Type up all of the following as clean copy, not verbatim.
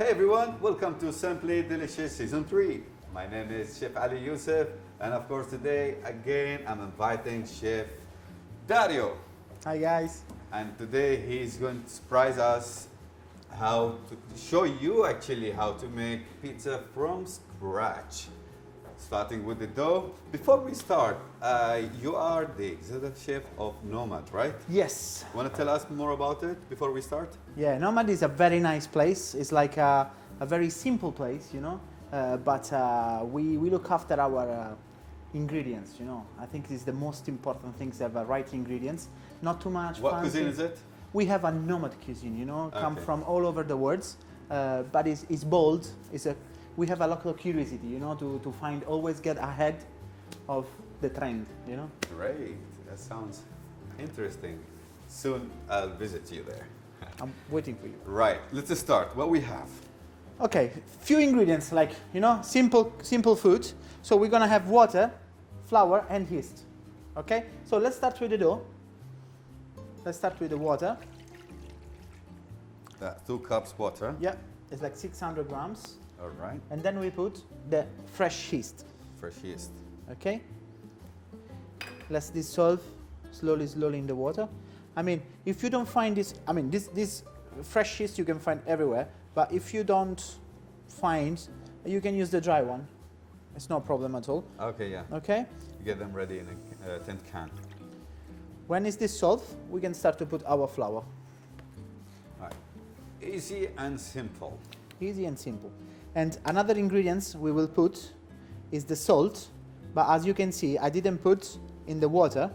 Hey everyone, welcome to Simply Delicious Season 3. My name is Chef Ali Youssef, and of course today again I'm inviting Chef Dario. Hi guys. And today he's going to surprise us how to show you actually how to make pizza from scratch. Starting with the dough. Before we start, you are the executive chef of Nomad, right? Yes. Want to tell us more about it before we start? Yeah, Nomad is a very nice place. It's like a very simple place, you know, but we look after our ingredients, you know. I think it's the most important thing to have the right ingredients, not too much What fancy. cuisine is it? We have a Nomad cuisine, you know, come Okay. from all over the world, but it's bold. We have a local curiosity, you know, to find, always get ahead of the trend, you know. Great, that sounds interesting. Soon I'll visit you there. I'm waiting for you. Right, let's start. What we have? Okay, few ingredients like, you know, simple food. So we're gonna have water, flour and yeast. Okay, so let's start with the dough. Let's start with the water. 2 cups water. Yeah, it's like 600 grams. All right, And then we put the fresh yeast. fresh yeast. Okay, let's dissolve slowly in the water. I mean, if you don't find this, I mean, this fresh yeast you can find everywhere, but if you don't find, you can use the dry one. It's no problem at all. Okay, yeah. Okay, You get them ready in a tin can. when it's dissolved, we can start to put our flour. Right. Easy and simple. Easy and simple. And another ingredients we will put is the salt, but as you can see, I didn't put in the water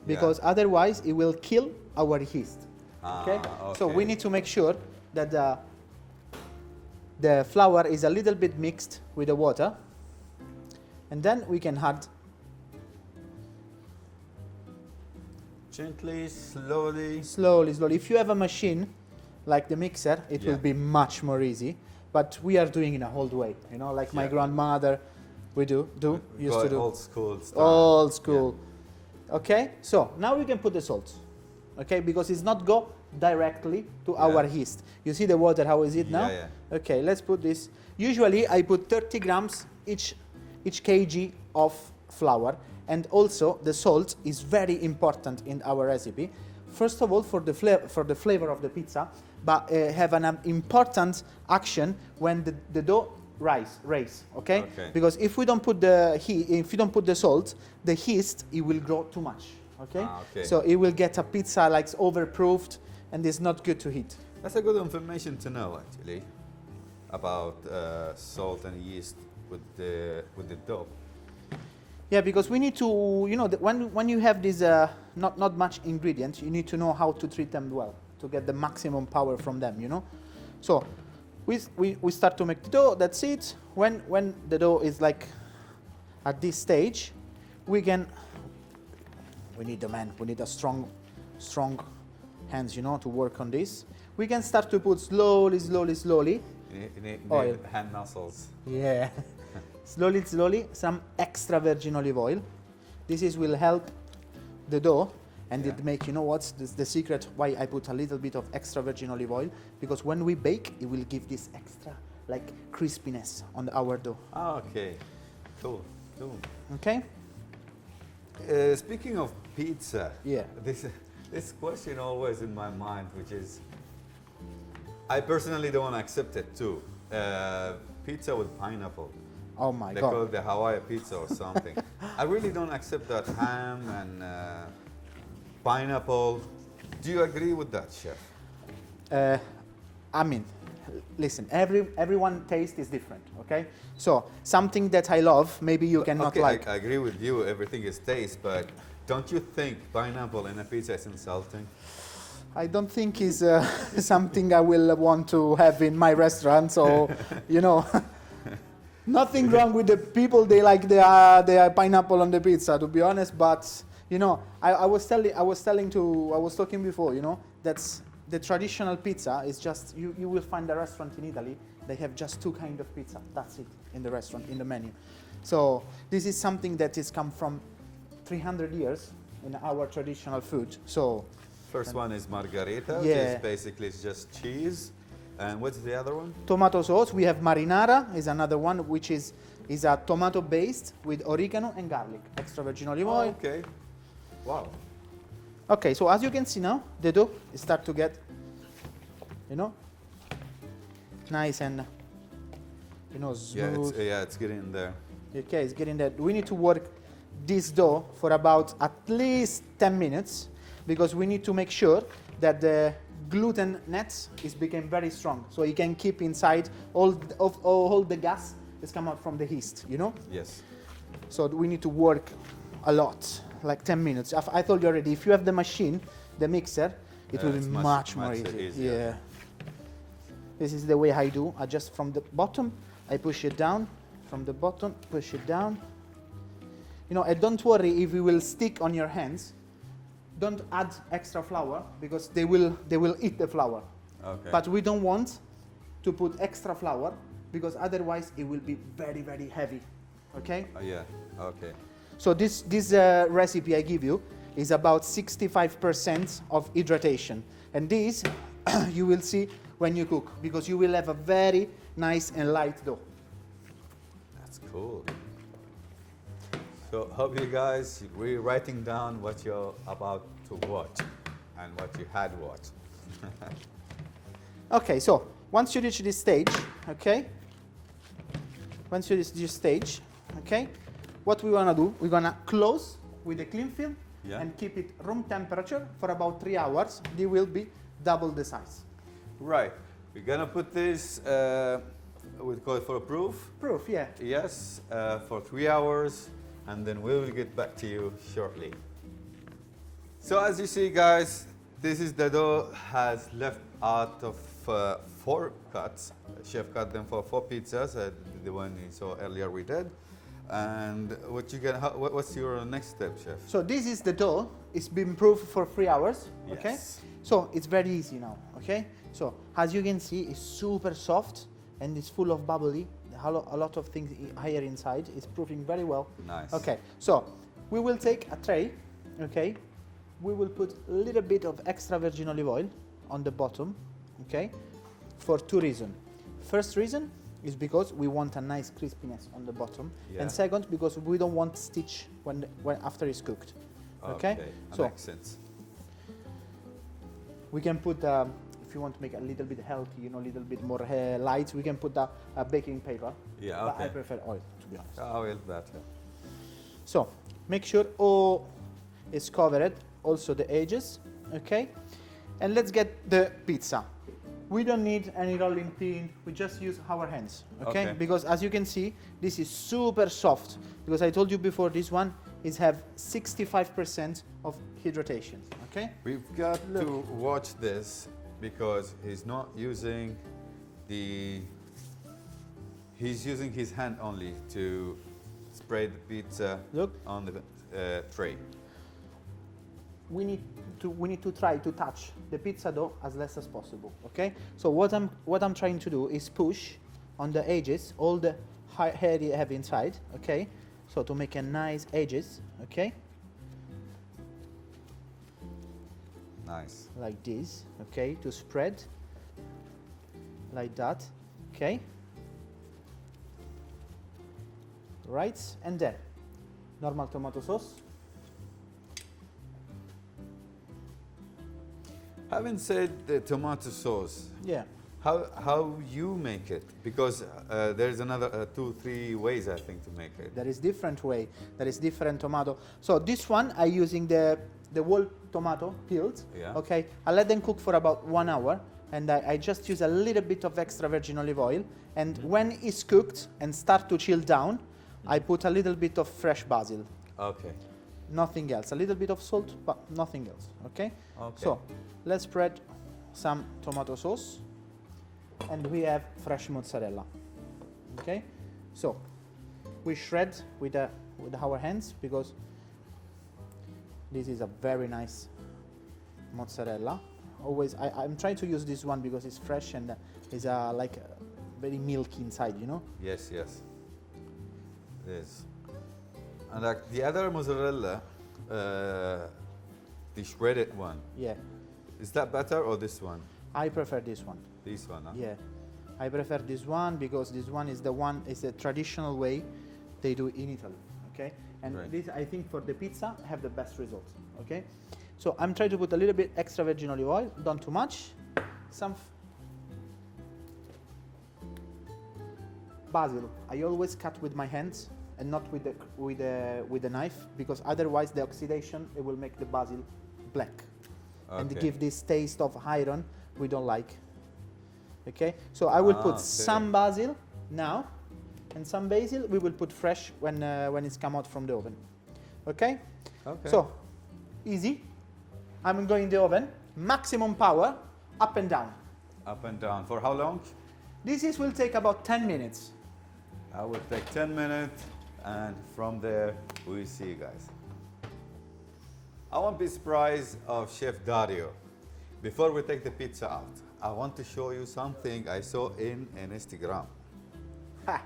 because otherwise it will kill our yeast. Okay? So we need to make sure that the flour is a little bit mixed with the water, and then we can add Gently, slowly. slowly. If you have a machine like the mixer, it will be much more easy. But we are doing in a old way, you know, like my grandmother used to do. Old school style. Old school. Okay, so now we can put the salt. Okay, because it's not go directly to our yeast. You see the water, how is it now? Yeah. Okay, let's put this. Usually I put 30 grams each kg of flour, and also the salt is very important in our recipe. First of all, for the flavor of the pizza, but have an important action when the dough rise. Okay? Because if we don't put the salt, the yeast it will grow too much. Okay? So it will get a pizza like overproofed, and it's not good to eat. That's a good information to know actually about salt and yeast with the dough. Yeah, because we need to, you know, when you have these not much ingredients, you need to know how to treat them well to get the maximum power from them, you know. So we start to make the dough. That's it. When the dough is like at this stage, we need a strong hands, you know, to work on this. We can start to put slowly. You need Oil. hand muscles. Yeah. slowly, some extra virgin olive oil. This will help the dough, and it make, you know what's the secret why I put a little bit of extra virgin olive oil, because when we bake, it will give this extra like crispiness on our dough. Okay, cool. Okay. Speaking of pizza, this question always in my mind, which is, I personally don't accept it too. Pizza with pineapple. Oh my They God. call it the Hawaii pizza or something. I really don't accept that ham and pineapple. Do you agree with that, chef? I mean, listen, everyone taste is different, okay? So something that I love, maybe you cannot like. I agree with you, everything is taste, but don't you think pineapple in a pizza is insulting? I don't think is something I will want to have in my restaurant. So, you know, nothing wrong with the people. They like the pineapple on the pizza, to be honest. But you know, I was talking before. You know, that's the traditional pizza is just you will find a restaurant in Italy. They have just 2 kinds of pizza. That's it in the restaurant, in the menu. So this is something that is come from 300 years in our traditional food. So First one is margarita, which Yeah. is basically just cheese. And what's the other one? Tomato sauce, we have marinara, is another one, which is a tomato based with oregano and garlic, extra virgin olive Oh, oil. okay. Wow. Okay, so as you can see now, the dough start to get, you know, nice and, you know, smooth. It's getting in there. Okay, it's getting there. We need to work this dough for about at least 10 minutes because we need to make sure that the gluten net is becoming very strong, so you can keep inside all the gas is come out from the yeast, you know. Yes. So we need to work a lot, like 10 minutes. I told you already, if you have the machine, the mixer, it will be It's much more much easy. easier. Yeah. This is the way I do. I just from the bottom, I push it down. From the bottom, push it down. You know, and don't worry if it will stick on your hands. Don't add extra flour because they will eat the flour. Okay. But we don't want to put extra flour because otherwise it will be very, very heavy. Okay? Oh, yeah. Okay. So this recipe I give you is about 65% of hydration. And this you will see when you cook because you will have a very nice and light dough. That's cool. So hope you guys really writing down what you're about to watch and what you had watched. Okay, so once you reach this stage, okay? Once you reach this stage, okay? What we wanna do, we're gonna close with a cling film and keep it room temperature for about 3 hours. They will be double the size. Right. We're gonna put this, we call it for a proof. Proof, yeah. Yes, for 3 hours, and then we will get back to you shortly. So as you see, guys, this is the dough has left out of 4 cuts. Chef cut them for 4 pizzas, the one you saw earlier we did. And what's your next step, Chef? So this is the dough. It's been proofed for 3 hours, okay? Yes. So it's very easy now, okay? So as you can see, it's super soft and it's full of bubbly. A lot of things higher inside. It's proofing very well. Nice. Okay, so we will take a tray, okay? We will put a little bit of extra virgin olive oil on the bottom, okay? For 2 reasons. First reason is because we want a nice crispiness on the bottom, and second because we don't want stitch when after it's cooked. Okay, that so makes sense. we can put if you want to make it a little bit healthy, you know, a little bit more light, we can put a baking paper. Yeah, But okay. I prefer oil, to be honest. Oil better. So make sure all is covered, also the edges, okay? And let's get the pizza. We don't need any rolling pin, we just use our hands, okay? Because as you can see, this is super soft, because I told you before, this one is have 65% of hydration, okay? We've got to watch this because he's not using he's using his hand only to spread the pizza on the tray. We need to try to touch the pizza dough as less as possible, okay? So what I'm trying to do is push on the edges all the hair you have inside, okay? So to make a nice edges, okay? Nice. Like this, okay? To spread like that, okay? Right, and then normal tomato sauce. Having said the tomato sauce, Yeah. how you make it? Because there's another 2-3 ways I think to make it. There is different way. There is different tomato. So this one I using the whole tomato peeled. Yeah. Okay. I let them cook for about 1 hour, and I just use a little bit of extra virgin olive oil. And when it's cooked and start to chill down, I put a little bit of fresh basil. Okay. Nothing else. A little bit of salt, but nothing else. Okay. Okay. So let's spread some tomato sauce, and we have fresh mozzarella. Okay. So we shred with our hands because this is a very nice mozzarella. Always, I'm trying to use this one because it's fresh and it's like very milky inside, you know. Yes, yes. Yes. And like the other mozzarella, the shredded one, Yeah. is that better or this one? I prefer this one. This one, huh? Yeah, I prefer this one because this one is the traditional way they do in Italy. Okay, and Right. this I think for the pizza have the best results. Okay, so I'm trying to put a little bit extra virgin olive oil, don't too much. Some basil. I always cut with my hands and not with the knife because otherwise the oxidation it will make the basil black and Okay. give this taste of iron we don't like. Okay, so I will put Okay. some basil now, and some basil we will put fresh when it's come out from the oven. Okay, Okay. so easy. I'm going in the oven, maximum power, up and down. Up and down. For how long? Will take about 10 minutes. I will take 10 minutes, and from there we see you guys. I won't be surprised of Chef Dario. Before we take the pizza out, I want to show you something I saw in an Instagram. Ha!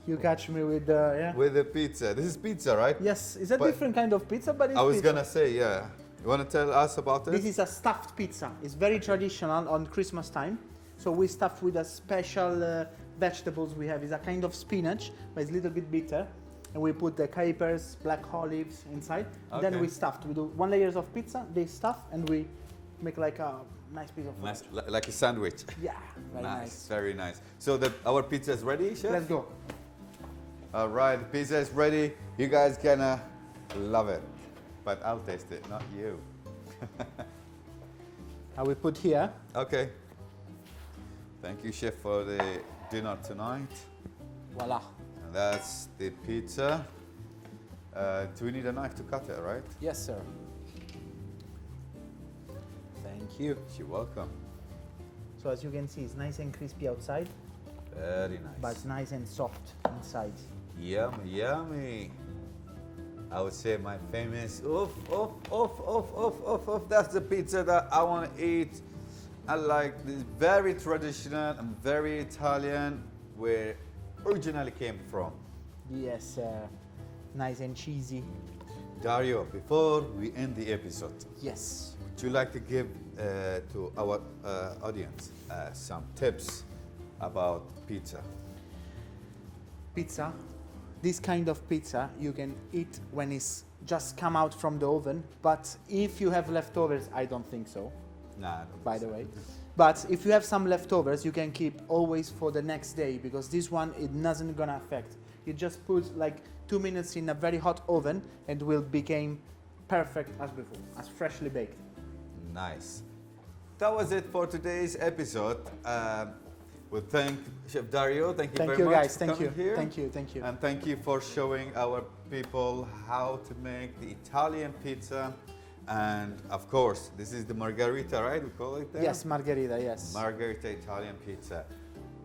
You catch me with the yeah. With the pizza. This is pizza, right? Yes, it's a But- different kind of pizza, but it's I was pizza. gonna say, yeah. You wanna tell us about it? This is a stuffed pizza. It's very traditional on Christmas time. So we stuff with a special vegetables we have. It's a kind of spinach, but it's a little bit bitter. And we put the capers, black olives inside. Then Okay. we stuffed. We do 1 layer of pizza, they stuff, and we make like a nice piece of food. Nice, like a sandwich. Yeah, very nice. Very nice. So our pizza is ready, Chef? Let's go. All right, the pizza is ready. You guys gonna love it, but I'll taste it, not you. I will put here. Okay. Thank you, Chef, for the dinner tonight. Voila. And that's the pizza. Do we need a knife to cut it, right? Yes, sir. Thank you. You're welcome. So as you can see, it's nice and crispy outside, Very nice. but it's nice and soft inside. Yummy, yummy. I would say my famous oof, oof, oof, oof, oof, oof, oof. That's the pizza that I want to eat. I like this very traditional and very Italian, where originally came from. Yes, sir. Nice and cheesy. Dario, before we end the episode, Yes. would you like to give to our audience some tips about pizza? Pizza. This kind of pizza you can eat when it's just come out from the oven, but if you have leftovers, I don't think so, Nah, I don't by think the so. way. But if you have some leftovers, you can keep always for the next day because this one it doesn't gonna affect. You just put like 2 minutes in a very hot oven and will become perfect as before, as freshly baked. Nice. That was it for today's episode. We thank Chef Dario. Thank you Thank very you much guys, for thank coming you, here. thank you. And thank you for showing our people how to make the Italian pizza. And of course, this is the margherita, right? We call it that? Yes, margherita, yes. Margherita Italian pizza.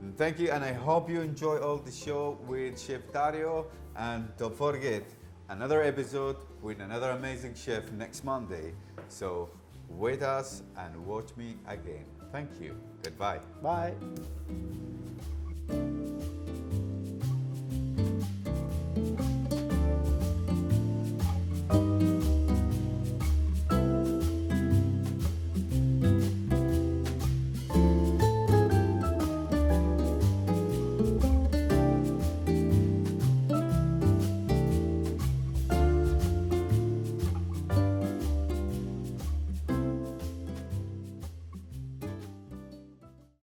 And thank you, and I hope you enjoy all the show with Chef Dario. And don't forget, another episode with another amazing chef next Monday. So wait us and watch me again. Thank you. Goodbye. Bye.